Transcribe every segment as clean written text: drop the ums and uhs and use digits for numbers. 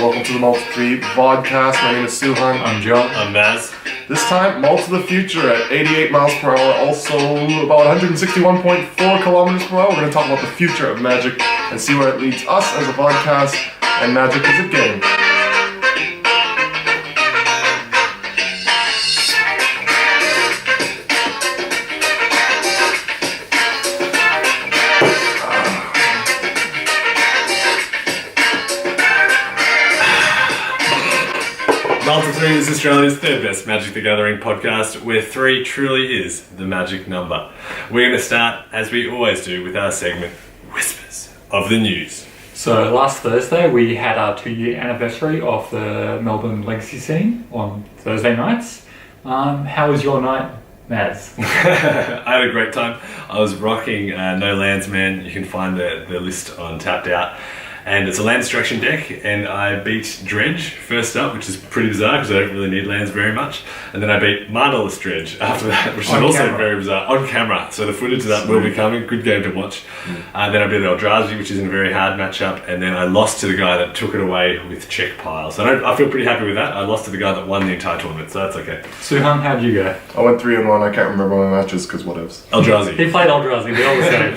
Welcome to the Mull to vodcast. My name is Suhan. I'm John. I'm Maz. This time, Mull to the future at 88 miles per hour, also about 161.4 kilometers per hour. We're going to talk about the future of Magic and see where it leads us as a podcast and Magic as a game. Mull to 3 is Australia's third best Magic the Gathering podcast, where 3 truly is the magic number. We're going to start, as we always do, with our segment, Whispers of the News. So last Thursday we had our 2-year anniversary of the Melbourne Legacy scene on Thursday nights. How was your night, Maz? I had a great time. I was rocking No Lands Man. You can find the list on Tapped Out. And it's a land destruction deck, and I beat Dredge first up, which is pretty bizarre because I don't really need lands very much. And then I beat Marvelous Dredge after that, which is also very bizarre, on camera. So the footage of that will be coming. Good game to watch. Then I beat Eldrazi, which is in a very hard matchup, and then I lost to the guy that took it away with check piles. So I feel pretty happy with that. I lost to the guy that won the entire tournament, so that's okay. Suhan, how'd you go? I went 3-1. I can't remember my matches because whatevs. Eldrazi. He played Eldrazi, we all the same.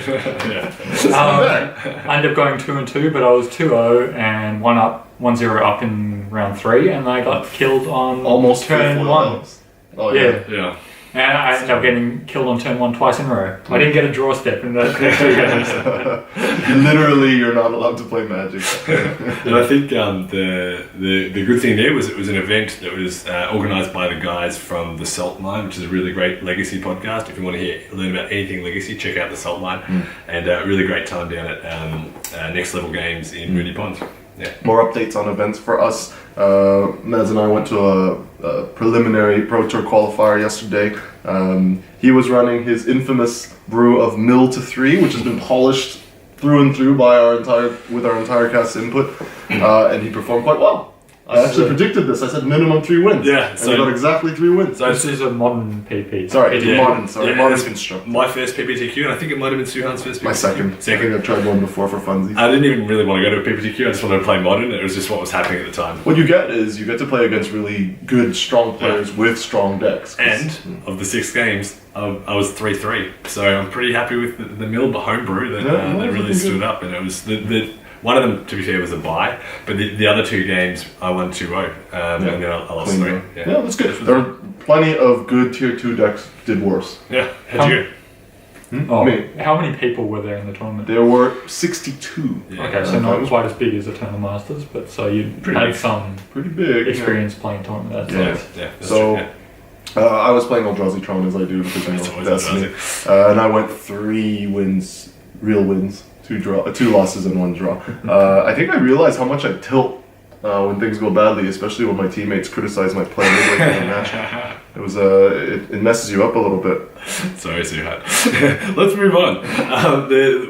Yeah. I ended up going 2-2, but I was 2-0 and 1-0 up in round 3, and I got killed on Almost turn 1. Oh, Yeah. And I ended up getting killed on turn 1 twice in a row. I didn't get a draw step in the next 2 games. Literally, you're not allowed to play Magic. And I think the good thing there was it was an event that was organised by the guys from the Salt Mine, which is a really great Legacy podcast. If you want to learn about anything Legacy, check out the Salt Mine. And really great time down at Next Level Games in Mooney Ponds. Yeah. More updates on events for us. Mez and I went to a preliminary Pro Tour qualifier yesterday. He was running his infamous brew of Mull to 3, which has been polished through and through by our entire cast's input, and he performed quite well. I actually predicted this. I said minimum 3 wins. Yeah, and he got exactly 3 wins. So this is a modern PP. Modern's constructed. My first PPTQ, and I think it might have been Suhan's first PPTQ. My second. I think I tried one before for funsies. I didn't even really want to go to a PPTQ, I just wanted to play Modern. It was just what was happening at the time. What you get is you get to play against really good, strong players with strong decks. And of the 6 games, I was 3-3. So I'm pretty happy with the Mull, the homebrew that really stood up. And it was one of them, to be fair, was a bye, but the other 2 games I won 2-0, and then I lost 3. Yeah, that's good. There are plenty of good tier 2 decks did worse. Yeah, how'd you go? How many people were there in the tournament? There were 62. Yeah. Okay, so not quite as big as Eternal Masters, but so you had some pretty big experience playing tournament. I was playing Eldrazi Tron as I do because I know Destiny, and I went 3 wins, real wins. 2 losses and 1 draw. I think I realized how much I tilt when things go badly, especially when my teammates criticize my play midway through the match. It was it messes you up a little bit. Sorry, Suhan. Let's move on.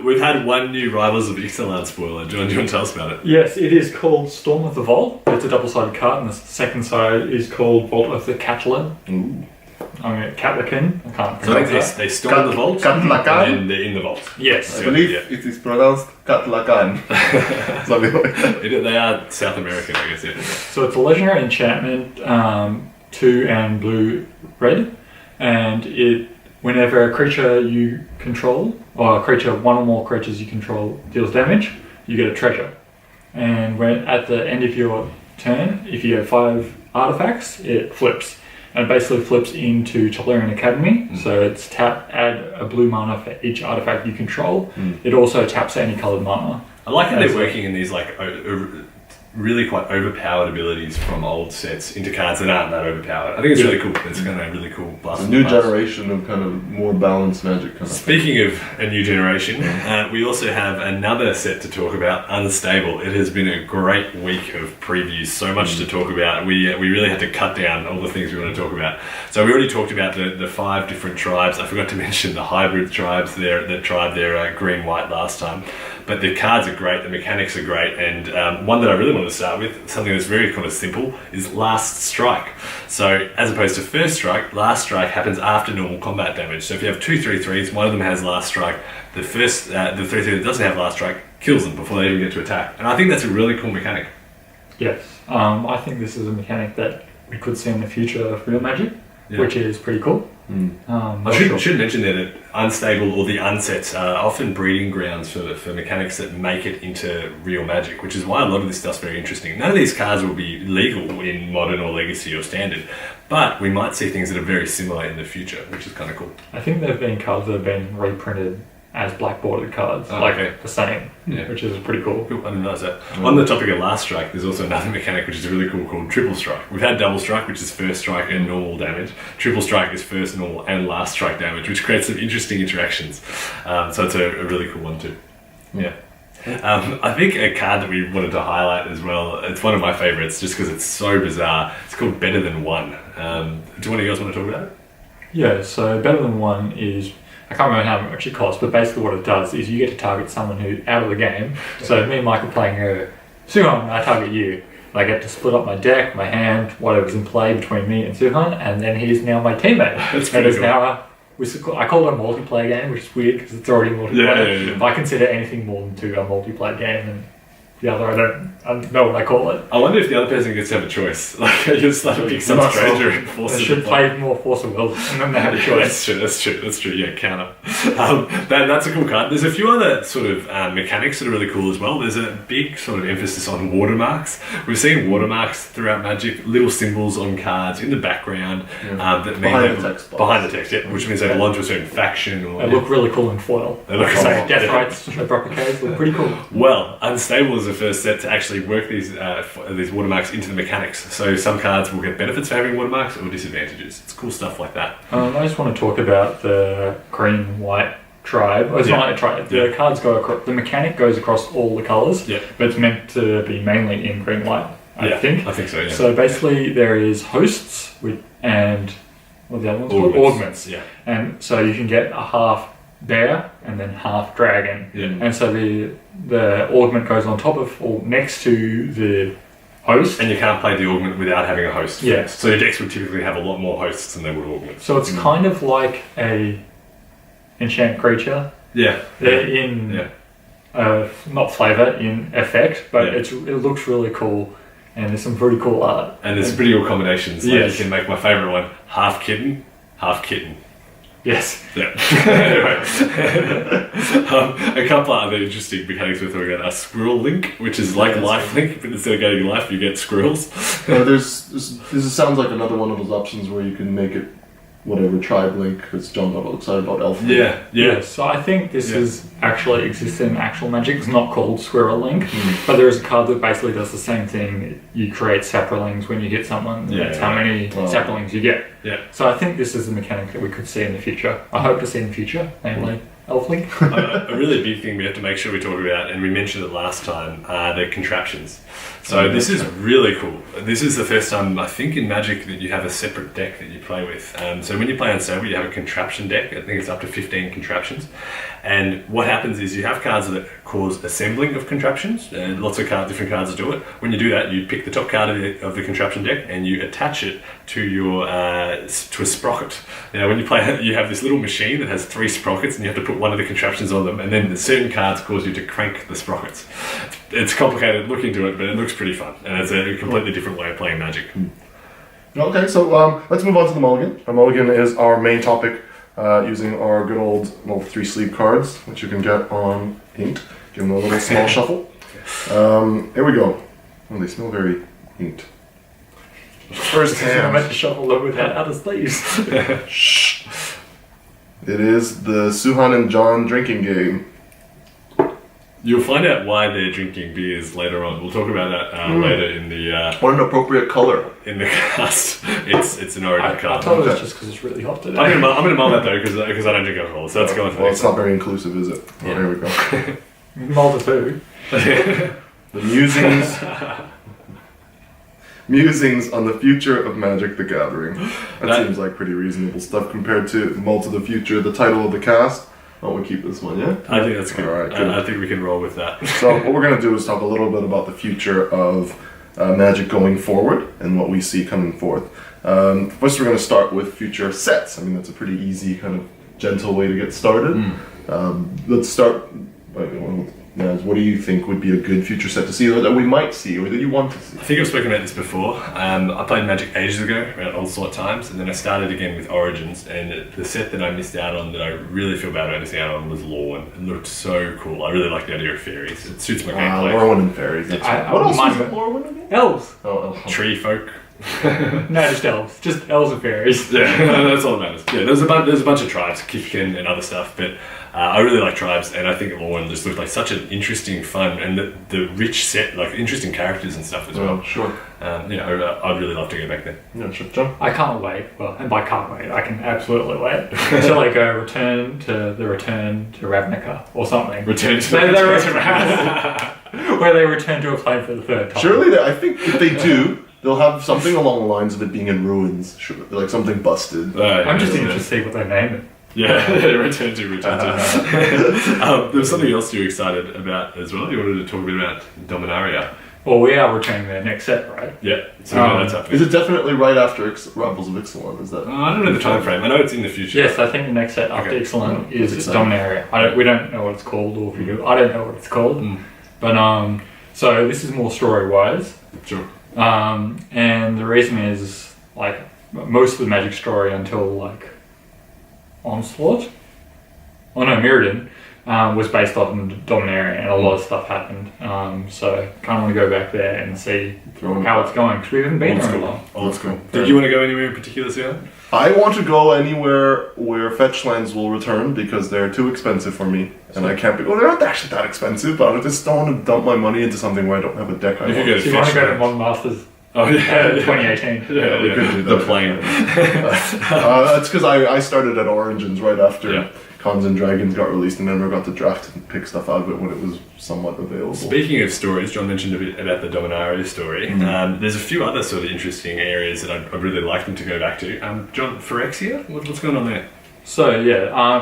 We've had 1 new Rivals of Ixalan spoiler. John, do you want to tell us about it? Yes, it is called Storm of the Vault. It's a double-sided card, and the second side is called Vault of the Catalan. Ooh. I mean, Catlakin. I can't So I pronounce think they storm the vault, Catlacan? and they're in the vault. Yes. I believe it is pronounced Catlacan. Something like that. They are South American, I guess, yeah. So it's a legendary enchantment, 2 and blue red, and whenever a creature you control, or one or more creatures you control deals damage, you get a treasure. And at the end of your turn, if you have 5 artifacts, it flips. And it basically flips into Tolarian Academy. So it's add a blue mana for each artifact you control. It also taps any coloured mana. I like how they're working in these really quite overpowered abilities from old sets into cards that aren't that overpowered. I think it's really cool. It's kind of really cool. It's a new generation of kind of more balanced Magic kind of Speaking of a new generation, we also have another set to talk about, Unstable. It has been a great week of previews, so much to talk about. We really had to cut down all the things we want to talk about. So we already talked about the 5 different tribes. I forgot to mention the hybrid tribes there that tried their green-white last time. But the cards are great, the mechanics are great, and one that I really want to start with, something that's very kind of simple, is Last Strike. So as opposed to First Strike, Last Strike happens after normal combat damage. So if you have 2 3/3s, one of them has Last Strike, the 3/3 that doesn't have Last Strike kills them before they even get to attack. And I think that's a really cool mechanic. Yes. I think this is a mechanic that we could see in the future of real Magic, which is pretty cool. I should mention that unstable or the unsets are often breeding grounds for mechanics that make it into real Magic, which is why a lot of this stuff's very interesting. None of these cards will be legal in Modern or Legacy or Standard, but we might see things that are very similar in the future, which is kind of cool. I think there have been cards that have been reprinted as black bordered cards, the same, which is pretty cool. Cool, I didn't realize that. On the topic of last strike, there's also another mechanic which is really cool called triple strike. We've had double strike, which is first strike and normal damage. Triple strike is first, normal, and last strike damage, which creates some interesting interactions. So it's a really cool one too. Yeah. I think a card that we wanted to highlight as well, it's one of my favourites just because it's so bizarre. It's called Better Than One. Do one of you guys want to talk about it? Yeah, so Better Than One is, I can't remember how much it costs, but basically what it does is you get to target someone who's out of the game. So me and Michael playing Suhan, I target you. I get to split up my deck, my hand, whatever's in play between me and Suhan, and then he's now my teammate. That's pretty cool. Now I call it a multiplayer game, which is weird because it's already multiplayer. Yeah. If I consider anything more than two a multiplayer game, and the other I don't know what I call it. I wonder if the other person gets to have a choice. Like, you just like pick some stranger and force They them should to play. play more Force of Will, and then they have a choice. That's true. Yeah, counter. That's a cool card. There's a few other sort of mechanics that are really cool as well. There's a big sort of emphasis on watermarks. We're seeing watermarks throughout Magic, little symbols on cards in the background that mean Behind the text box. Behind the text, which means they belong to a certain faction. Or They look really cool in foil. They look So cool. Death Rights, Abrupt Decades look pretty cool. Well, Unstable is the first set to actually work these watermarks into the mechanics. So some cards will get benefits for having watermarks or disadvantages. It's cool stuff like that. I just want to talk about the green-white tribe. It's not a tribe. The cards go across. The mechanic goes across all the colours. Yeah. But it's meant to be mainly in green-white. I think. I think so. Yeah. So basically, there is hosts and what are the other ones called? Augments. Yeah. And so you can get a half bear and then half dragon. Yeah. And so the augment goes on top of or next to the host. And you can't play the augment without having a host. Yes. So your decks would typically have a lot more hosts than they would augments. So it's kind of like a enchant creature. Yeah. They're in not flavour, in effect, but it looks really cool, and there's some pretty cool art. And there's pretty cool combinations. Like Yes. you can make my favourite one, half kitten, half kitten. Yes. Yeah. Anyway. A couple of other interesting mechanics we're talking about are Squirrel Link, which is like Life Link, but instead of getting life, you get squirrels. This sounds like another one of those options where you can make it whatever tribe link, because John got all excited about elf link. Yeah. So I think this is actually exists in actual Magic. It's not called Squirrel Link, but there is a card that basically does the same thing. You create saplings when you hit someone. That's how many saplings you get. Yeah. So I think this is the mechanic that we could see in the future. I hope to see in the future, namely Elf Link. A really big thing we have to make sure we talk about, and we mentioned it last time, are the contraptions. So this is really cool. This is the first time, I think, in Magic that you have a separate deck that you play with. So when you play Unstable, you have a contraption deck. I think it's up to 15 contraptions. And what happens is you have cards that cause assembling of contraptions, and lots of different cards do it. When you do that, you pick the top card of the contraption deck and you attach it to your to a sprocket. Now, when you play, you have this little machine that has 3 sprockets, and you have to put one of the contraptions on them, and then certain cards cause you to crank the sprockets. It's complicated. Look into it, but it looks pretty fun, and it's a completely different way of playing Magic. Okay, so let's move on to the mulligan. Our mulligan is our main topic, using our good old 3 sleeve cards, which you can get on Inked. Give them a little small shuffle. Here we go. Oh, they smell very inked. First I hand. meant to shuffle them without other sleeves. Shh. It is the Suhan and John drinking game. You'll find out why they're drinking beers later on. We'll talk about that later in the What an appropriate color. in the cast. It's an origin I card. thought it was just because it's really hot today. I'm gonna mull that though because I don't drink alcohol, so that's going for Well, next it's not very inclusive, is it? Oh, here we go. Mulder too. The musings. Musings on the future of Magic the Gathering. That seems like pretty reasonable stuff compared to Mull to the Future, the title of the cast. Oh, we keep this one, yeah? I think that's good. All right, good. I think we can roll with that. So what we're going to do is talk a little bit about the future of Magic going forward and what we see coming forth. First, we're going to start with future sets. I mean, that's a pretty easy, kind of gentle way to get started. Let's start. Now, what do you think would be a good future set to see, or that we might see, or that you want to see? I think I've spoken about this before. I played Magic ages ago, around Onslaught times, and then I started again with Origins, and the set that I missed out on, that I really feel bad about missing out on, was Lorwyn. It looked so cool. I really like the idea of fairies. It suits my gameplay. Lorwyn and fairies. What else was it, Lorwyn again? Elves. Oh. Tree folk. No, just elves. Just elves and fairies. Yeah, that's all that matters. Yeah, there's a bunch of tribes, Kifkin and other stuff, but I really like tribes, and I think Lorwyn just looked like such an interesting, fun, and the rich set, like interesting characters and stuff as well. Sure. I'd really love to go back there. Yeah, sure, John. I can't wait. Well, and by can't wait, I can absolutely wait until I go Return to Ravnica or something. Return to where they return to a plane for the third time. Surely, I think if they do, they'll have something along the lines of it being in ruins, like something busted. I'm just interested to see what they name it. Yeah, return to. There was something else you were excited about as well. You wanted to talk a bit about Dominaria. Well, we are returning their next set, right? Yeah, so that's happening. Is it definitely right after Rebels of Ixalan? Is that? I don't know the time frame. I know it's in the future. Yes, I think the next set after Ixalan is Dominaria. We don't know what it's called, or if we do, I don't know what it's called. But so this is more story-wise. Sure. And the reason is, like, most of the Magic story until, like, Onslaught? Oh no, Mirrodin was based off of Dominaria, and a lot of stuff happened. So kind of want to go back there and see how it's going, because we haven't been there in a while. Oh, that's cool. Did you want to go anywhere in particular, Sarah? I want to go anywhere where fetch lands will return, because they're too expensive for me, and I can't be. Well, they're not actually that expensive, but I just don't want to dump my money into something where I don't have a deck. So you want to go to Modern Masters? Oh yeah, 2018. Yeah, we could do that. The plane. That's because I started at Origins right after Cons and Dragons got released, and never got to draft and pick stuff out of it when it was somewhat available. Speaking of stories, John mentioned a bit about the Dominaria story. There's a few other sort of interesting areas that I'd really like them to go back to. John, Phyrexia? What's going on there? So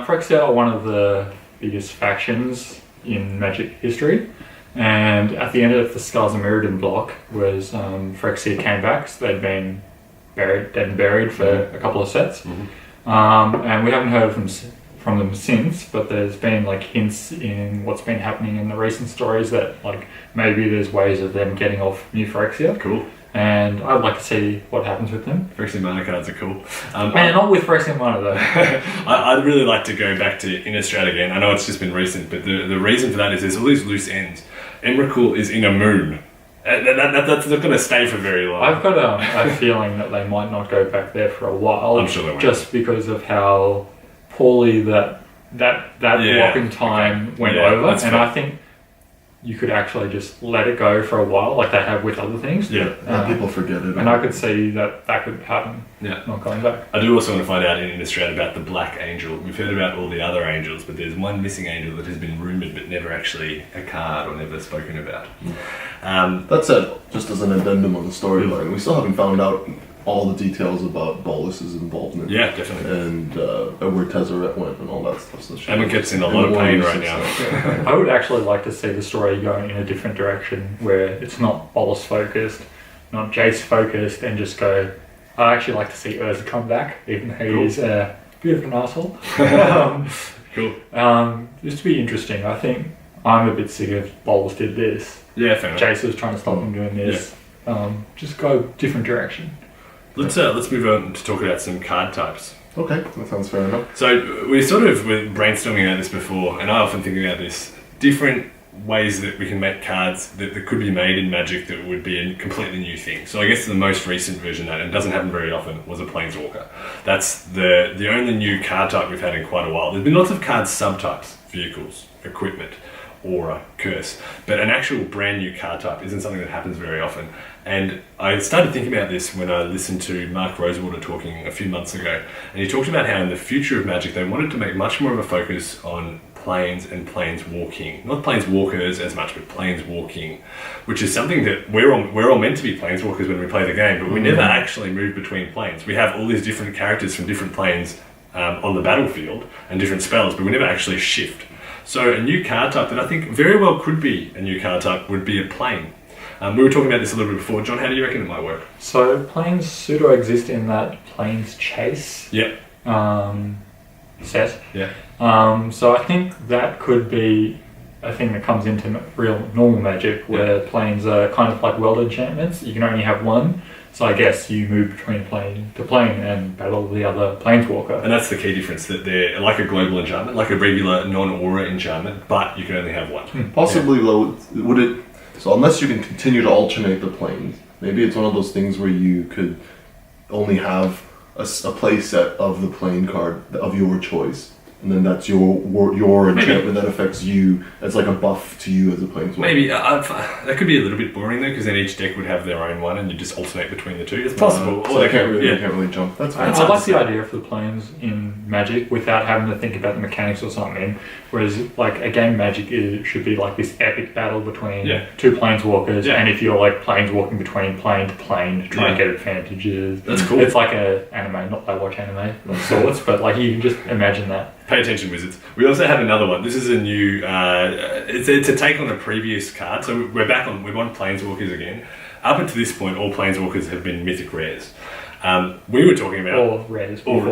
Phyrexia are one of the biggest factions in Magic history. And at the end of the Scars of Mirrodin block was Phyrexia came back, so they'd been buried for a couple of sets. And we haven't heard from them since, but there's been like hints in what's been happening in the recent stories that like maybe there's ways of them getting off new Phyrexia. Cool. And I'd like to see what happens with them. Phyrexia mana cards are cool. And not with Phyrexia mana though. I'd really like to go back to Innistrad again. I know it's just been recent, but the reason for that is there's all these loose ends. Emrakul is in a moon. That's not going to stay for very long. I've got a feeling that they might not go back there for a while. I'm sure they won't. Just because of how poorly that blocking time went over. And fair. I think you could actually just let it go for a while, like they have with other things. Yeah, people forget it. And I could see that could happen. Yeah. Not going back. I do also want to find out in Innistrad about the Black Angel. We've heard about all the other angels, but there's one missing angel that has been rumoured but never actually a card or never spoken about. That said, just as an addendum on the storyline, we still haven't found out all the details about Bolus's involvement. Yeah, definitely. And where Tezzeret went and all that stuff. So Emma gets in a lot of pain right now. I would actually like to see the story going in a different direction, where it's not Bolus focused, not Jace focused, and just go. I'd actually like to see Urza come back, even though he's a bit of an asshole. Cool. Just to be interesting, I think I'm a bit sick of Bolus did this. Yeah, fair enough. Jace was trying to stop him doing this. Just go different direction. Let's move on to talk about some card types. Okay, that sounds fair enough. So we sort of were brainstorming about this before, and I often think about this. Different ways that we can make cards that could be made in Magic that would be a completely new thing. So I guess the most recent version of that, and it doesn't happen very often, was a Planeswalker. That's the only new card type we've had in quite a while. There's been lots of card subtypes, vehicles, equipment, aura, curse, but an actual brand new card type isn't something that happens very often. And I started thinking about this when I listened to Mark Rosewater talking a few months ago, and he talked about how in the future of Magic they wanted to make much more of a focus on planes and planes walking. Not planes walkers as much, but planes walking, which is something that we're all meant to be planeswalkers when we play the game, but we never actually move between planes. We have all these different characters from different planes on the battlefield and different spells, but we never actually shift. So a new card type that I think very well could be a new card type would be a plane. We were talking about this a little bit before. John, how do you reckon it might work? So planes pseudo exist in that planes chase Yep. set. Yeah. So I think that could be a thing that comes into real normal Magic, where planes are kind of like world enchantments. You can only have one. So I guess you move between plane to plane and battle the other planeswalker. And that's the key difference, that they're like a global enchantment, like a regular non-aura enchantment, but you can only have one. Possibly though, would it? So unless you can continue to alternate the planes, maybe it's one of those things where you could only have a play set of the plane card of your choice, and then that's your enchantment that affects you as like a buff to you as a planeswalker. Maybe that could be a little bit boring though, because then each deck would have their own one, and you just alternate between the two. It's possible. So they can't really jump. That's fine. I like the idea for the planes in Magic without having to think about the mechanics or something. Whereas, like a game Magic should be like this epic battle between two planeswalkers, and if you're like planeswalking between plane to plane to try and get advantages, that's cool. It's like a anime. Not that I watch anime of sorts, but like you can just imagine that. Pay attention, wizards. We also have another one. This is a new. It's a take on a previous card. So we're on planeswalkers again. Up until this point, all planeswalkers have been mythic rares. We were talking about or rares before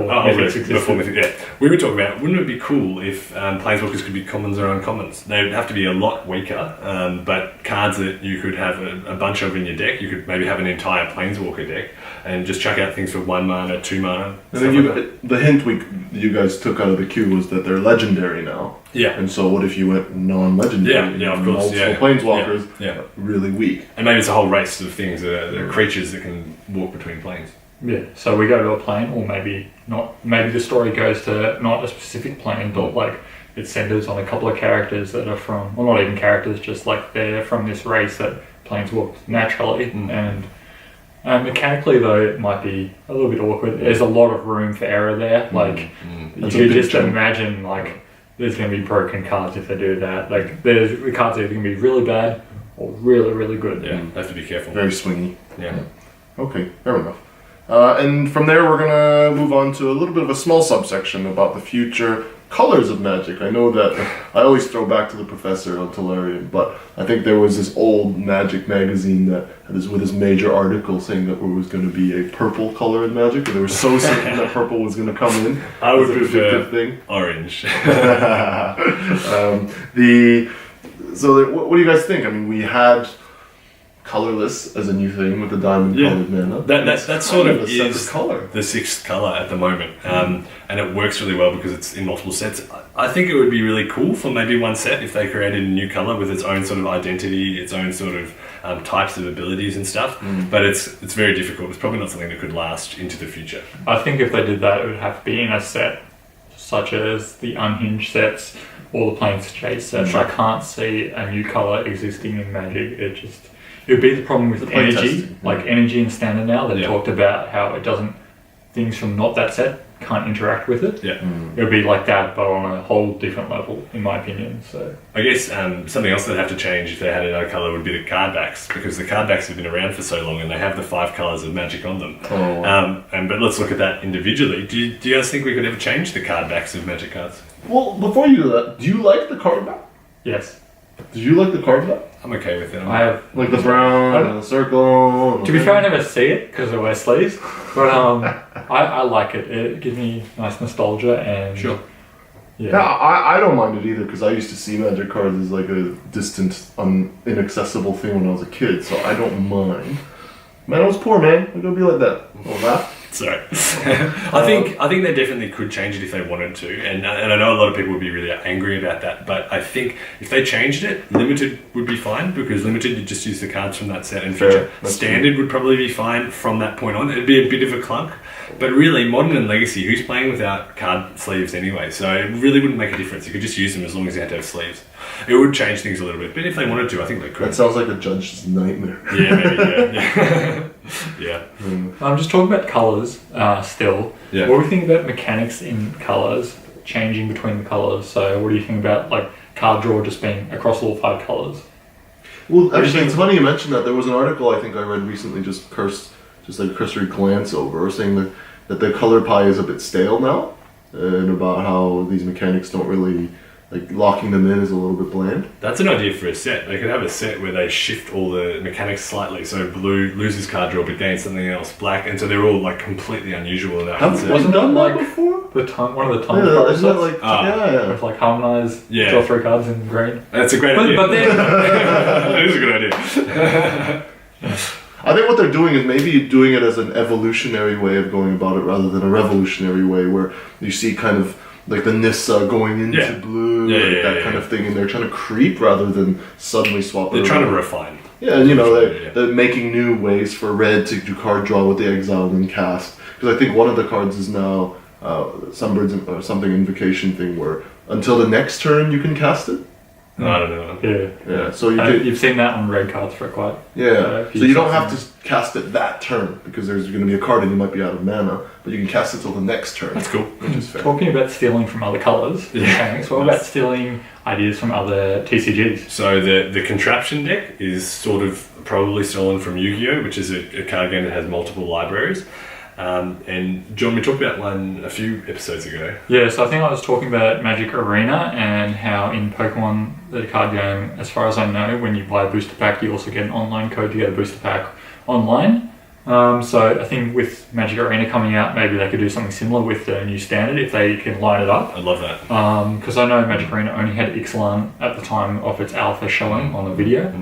mythic. Yeah, we were talking about. Wouldn't it be cool if planeswalkers could be commons or uncommons? They'd have to be a lot weaker, but cards that you could have a bunch of in your deck. You could maybe have an entire planeswalker deck and just chuck out things for 1 mana, 2 mana. And then the hint you guys took out of the queue was that they're legendary now. Yeah. And so what if you went non-legendary? Yeah, of course. Multiple planeswalkers, really weak. And maybe it's a whole race of things, creatures that can walk between planes. Yeah, so we go to a plane, or maybe not. Maybe the story goes to not a specific plane, but like it centers on a couple of characters that are from, well, not even characters, just like they're from this race that planes walk naturally. And mechanically, though, it might be a little bit awkward. There's a lot of room for error there. Like you could just imagine, like there's going to be broken cards if they do that. Like the cards are either going to be really bad or really, really good. Yeah, have to be careful. Very swingy. Yeah. Okay, fair enough. And from there, we're going to move on to a little bit of a small subsection about the future colors of Magic. I know that I always throw back to the professor on Tolarian, but I think there was this old Magic magazine that with this major article saying that there was going to be a purple color in Magic, and they were so certain that purple was going to come in. I would prefer orange. What do you guys think? I mean, we had colorless as a new thing with the diamond colored mana. That sort of is color. The 6th color at the moment, and it works really well because it's in multiple sets. I think it would be really cool for maybe one set if they created a new color with its own sort of identity, its own sort of types of abilities and stuff. But it's very difficult. It's probably not something that could last into the future. I think if they did that, it would have to be in a set such as the Unhinged sets or the Planes Chase sets. I can't see a new color existing in Magic. It would be the problem with energy, energy in Standard now. They talked about how it doesn't, things from not that set can't interact with it. Yeah. It would be like that, but on a whole different level, in my opinion. So I guess something else that'd have to change if they had another colour would be the card backs, because the card backs have been around for so long and they have the 5 colours of Magic on them. But let's look at that individually. Do you guys think we could ever change the card backs of Magic cards? Well, before you do that, do you like the card back? yes. Did you like the card back? I'm okay with it. I have, Like the brown and the circle. to be fair, I never see it because I wear sleeves, but I like it. It gives me nice nostalgia and Sure. Yeah, I don't mind it either because I used to see Magic cards as like a distant, inaccessible thing when I was a kid, so I don't mind. Man, I was poor, man. I'm gonna be like that. All that. Sorry. I think they definitely could change it if they wanted to, and I know a lot of people would be really angry about that, but I think if they changed it, Limited would be fine, because Limited you just use the cards from that set, and future Standard would probably be fine from that point on. It'd be a bit of a clunk, but really Modern and Legacy, who's playing without card sleeves anyway, so it really wouldn't make a difference. You could just use them as long as you had to have sleeves. It would change things a little bit, but if they wanted to, I think they could. That sounds like a judge's nightmare. Yeah, maybe, yeah. Yeah. I'm just talking about colours still. Yeah. What do you think about mechanics in colours, changing between the colours? So what do you think about like card draw just being across all 5 colours? Well, actually, it's funny you mentioned that. There was an article I think I read recently, just like a cursory glance over, saying that the color pie is a bit stale now, and about how these mechanics don't really like locking them in is a little bit bland. That's an idea for a set. They could have a set where they shift all the mechanics slightly, so blue loses card draw but gains something else, black, and so they're all like completely unusual in that one set. Wasn't done that that like before? one of the time Yeah, card isn't that sets? like yeah. With like harmonized, Yeah. draw 3 cards in green. That's a great idea. But then, That is a good idea. I think what they're doing is maybe doing it as an evolutionary way of going about it rather than a revolutionary way where you see kind of like the Nissa going into Yeah. blue, Yeah, like yeah, that yeah, kind yeah. of thing, and they're trying to creep rather than suddenly swap it They're trying to around. refine. Yeah, and you know, Yeah. they're making new ways for red to do card draw with the exile and then cast. Because I think one of the cards is now Sunbird's or something invocation thing where until the next turn you can cast it. I don't know. yeah. Yeah, so you can, You've seen that on red cards for quite. yeah, few so you don't times. have to cast it that turn because there's going to be a card and you might be out of mana, but you can cast it till the next turn. That's cool. Which is fair. Talking about stealing from other colours, Yeah. mechanics, what about stealing ideas from other TCGs? So the contraption deck is sort of probably stolen from Yu-Gi-Oh, which is a card game that has multiple libraries. And John, we talked about one a few episodes ago. Yeah, so I think I was talking about Magic Arena and how in Pokemon, the card game, as far as I know, when you buy a booster pack, you also get an online code to get a booster pack online. So I think with Magic Arena coming out, maybe they could do something similar with the new standard if they can line it up. I love that. Because I know Magic Arena only had Ixalan at the time of its alpha showing on the video.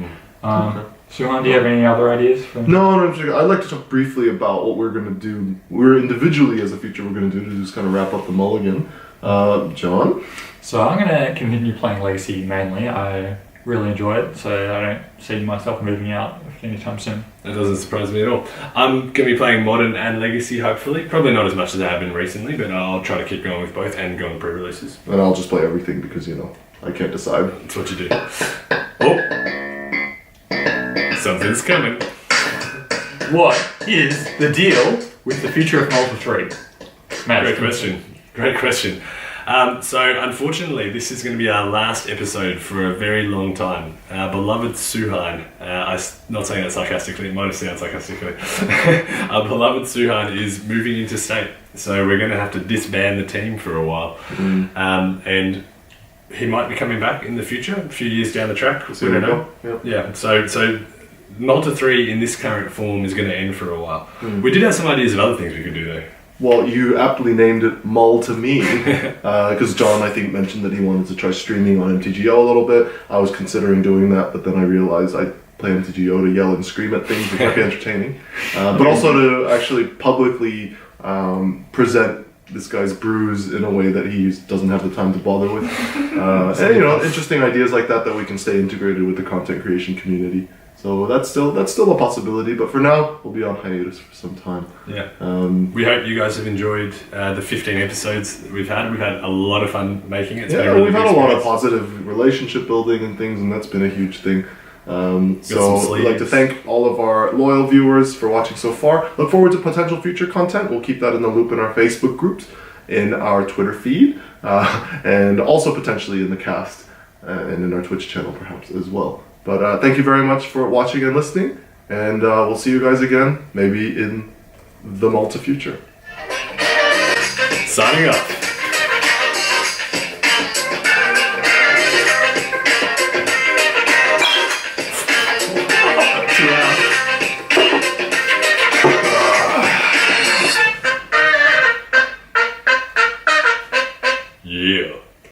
Suhan, do you have any other ideas? No, I'd like to talk briefly about what we're going to do. We're individually as a feature we're going to do to just kind of wrap up the mulligan. John? So I'm going to continue playing Legacy mainly. I really enjoy it, so I don't see myself moving out anytime soon. That doesn't surprise me at all. I'm going to be playing Modern and Legacy, hopefully. Probably not as much as I have been recently, but I'll try to keep going with both and go on pre-releases. And I'll just play everything because, you know, I can't decide. That's what you do. Oh! Something's coming. What is the deal with the future of Multi 3? Great question. Great question. So, unfortunately, this is going to be our last episode for a very long time. Our beloved Suhan, I'm not saying that sarcastically, it might have sounded sarcastically. Our beloved Suhan is moving into state. So, we're going to have to disband the team for a while. And he might be coming back in the future, a few years down the track. We don't know. Yeah, so Malta 3 in this current form is going to end for a while. We did have some ideas of other things we could do though. Well, you aptly named it Mull to me, because John, I think, mentioned that he wanted to try streaming on MTGO a little bit. I was considering doing that, but then I realized I play MTGO to yell and scream at things, which might be entertaining. But also to actually publicly present this guy's brews in a way that he doesn't have the time to bother with. And, you know, interesting ideas like that we can stay integrated with the content creation community. So that's still a possibility, but for now we'll be on hiatus for some time. Yeah. We hope you guys have enjoyed the 15 episodes that we've had. We've had a lot of fun making it. It's been a really we've good had a lot of experience. positive relationship building and things, and that's been a huge thing. some So we'd like to thank all of our loyal viewers for watching so far. Look forward to potential future content. We'll keep that in the loop in our Facebook groups, in our Twitter feed, and also potentially in the cast and in our Twitch channel perhaps as well. But thank you very much for watching and listening, and we'll see you guys again, maybe in the Malta future. Signing off.